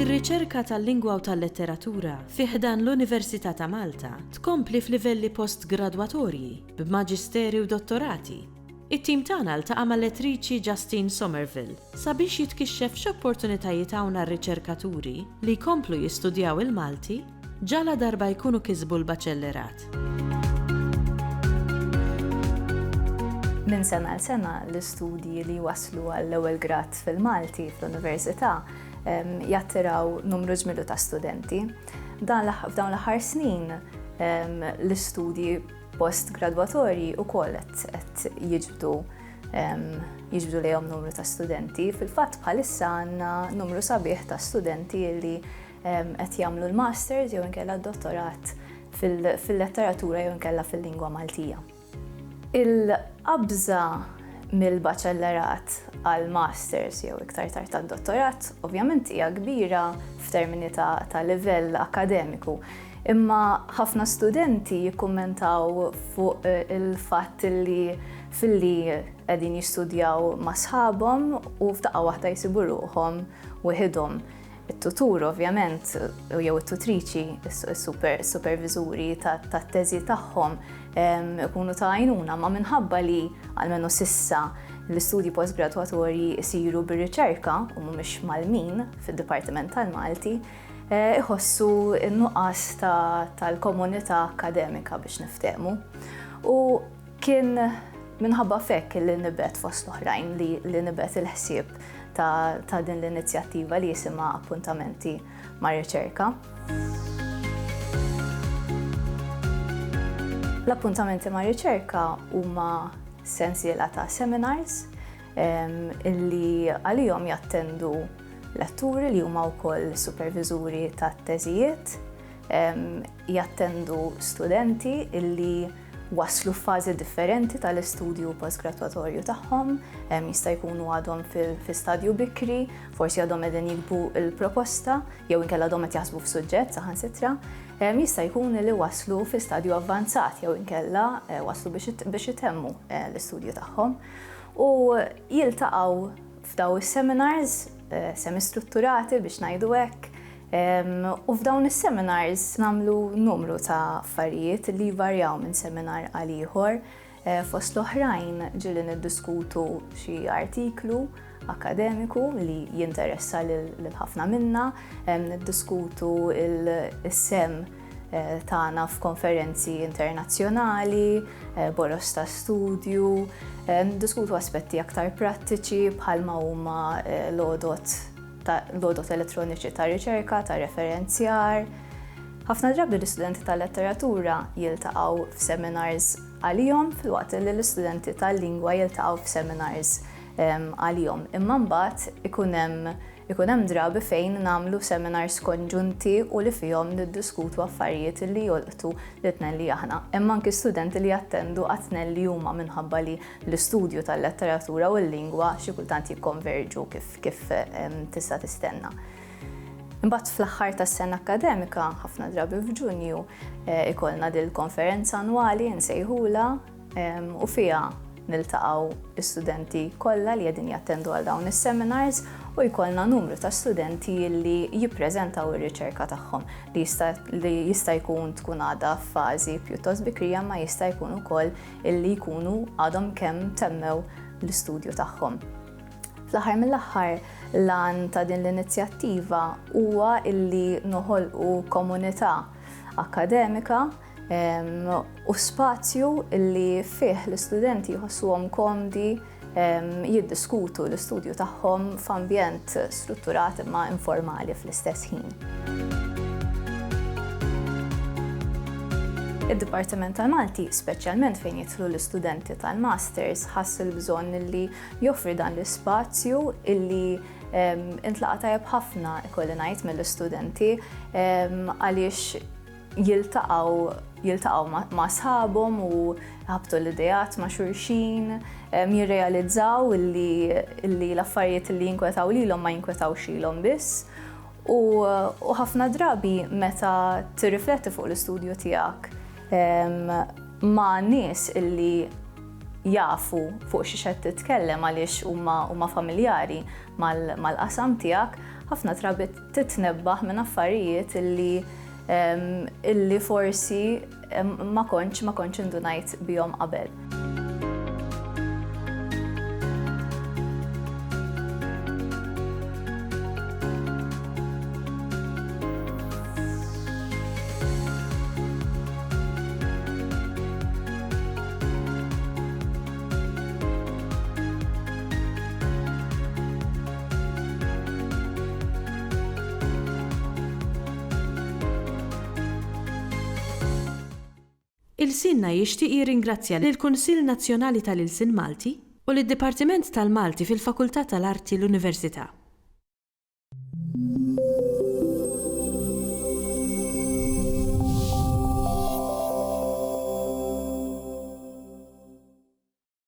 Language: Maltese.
Ir-riċerka tal-lingwa u tal-letteratura fi ħdan l-Università ta' Malta tkompli f'livelli postgradwatorji b'maġisterju u dottorati. It-tim tagħna ltaqa' mal-lettriċi Justine Somerville sabiex jitkixxef x'opportunitajiet hawn għar-riċerkaturi li jkomplu jistudjaw il-Malti ġala darba jkunu kisbu l-baċċellerat. Minn sena l sena l-istudji li waslu għall-ewwel grad fil-Malti fl-Università jattiraw numru ġmilu ta' studenti. F'dawn l-aħħar snin l-istudji postgradwatorji wkoll qed jiġbdu lejhom numru ta' studenti. Fil-fatt bħalissa għandna numru sabiħ ta' studenti li qed jagħmlu l-masters jew inkella d-dottorat fil-letteratura jew inkella fil-lingwa Maltija. Il-qabża mill-baċċellerat għal masters jew iktar tard tad-dottorat ovvjament hija kbira f'termini ta' livell akademiku. Imma ħafna studenti jikkummentaw fuq il-fatt li qegħdin jistudjaw ma' sħabhom u f'daqqa waħda jsibu ruħhom wieħedhom. It-tutur ovvjament jew it-tutriċi, is-superviżuri tat-teżi tagħhom ikunu ta' għajnuna ma' minħabba li għalmenu sissa l-istudji postgradwatorji jsiru bir-riċerka u mhumiex malmin fid-Dipartiment tal-Malti, iħossu n-nuqqas tal-komunità akademika biex niftehmu. U kien minħabba fekk li nibgħet fost l-oħrajn li nibgħet il-ħsieb ta' din l-inizjattiva li jisimha Appuntamenti mar-Riċerka. L-Appuntamenti mar-Riċerka huma sensiela ta' seminars illi għalihom jattendu letturi li huma wkoll superviżuri tat-teżijiet, jattendu studenti illi waslu f'fażi differenti tal-istudju postgradwatorju tagħhom, jista' jkunu għadhom fi-stadju bikri, forsi għadhom qegħdin jikbu l-proposta jew inkella għadhom qed jaħsbu f'suġġett saħansitra, jista' jkun li waslu fi stadju avvanzat jew inkella waslu biex itemmu l-istudju tagħhom. U jiltaqgħu f'daw is-seminars semi-strutturati biex ngħidu hekk. U f'dawn is-seminars nagħmlu numru ta' affarijiet li jvarjaw minn seminar għal ieħor. Fost l-oħrajn ġieli niddiskutu xi artiklu akademiku li jinteressa lil ħafna minna, niddiskutu is-sem tagħna f'konferenzi internazzjonali, boros ta' studju, niddiskutu aspetti aktar prattiċi bħalma huma l-għodot elettroniċi ta' riċerka, ta' referenzjar. Ħafna drabi l-istudenti tal-letteratura jiltaqgħu f'seminars għalihom filwaqt li l-istudenti tal-lingwa jiltaqgħu f'seminars għalihom. Imma mbagħad ikun hemm drabi fejn nagħmlu seminars konġunti u li fihom niddiskutu affarijiet li jolqtu l-tnejn li aħna. Imma anki studenti li jattendu għat-tnejn li huma minħabba li l-istudju tal-letteratura u l-lingwa xi kultant jikkonverġu kif tista' tistenna. Imbagħad fl-aħħar tas-sena akademika, ħafna drabi f'Ġunju, ikollna dil konferenza annwali nsejħula u fiha niltaqgħu l-istudenti kollha li qegħdin jattendu għal dawn is-seminars u jkollna numru ta' studenti li jippreżentaw ir-riċerka tagħhom li jista' jkun tkun għadha f'fażi pjuttost bikrija ma jista' jkun ukoll illi jkunu għadhom kemm temmew l-istudju tagħhom. Fl-aħħar mill-aħħar l-għan ta' din l-inizjattiva huwa illi noħolqu komunità akademika u spazju illi fih l-istudenti jħossuhom komdi jiddiskutu l-istudju tagħhom f'ambjent strutturat imma informali fl-istess ħin. Id-Dipartiment tal-Malti, speċjalment fejn jidħlu l-istudenti tal-masters, ħass il-bżonn illi joffri dan l-ispazju illi intlaqa tajjeb ħafna ikolli ngħid mill-istudenti għaliex jiltaqgħu ma' sħabhom u ħabtu l-idejat ma' xulxin, jirrealizzaw illi l-affarijiet li jinkwetaw lilhom ma jinkwetawx ilhom biss U ħafna drabi meta tirrifletti fuq l-istudju tiegħek ma' nies illi jafu fuq xi qed titkellem għaliex huma familjari mal-qasam tiegħek, ħafna drabi titnebbaħ minn affarijiet illi forsi ma kontx indunajt bihom qabel. Ilsienna jixtieq jirringrazzja lill-Kunsill Nazzjonali tal-Ilsien Malti u lid-Dipartiment tal-Malti fil-Fakultà tal-Arti l-Università.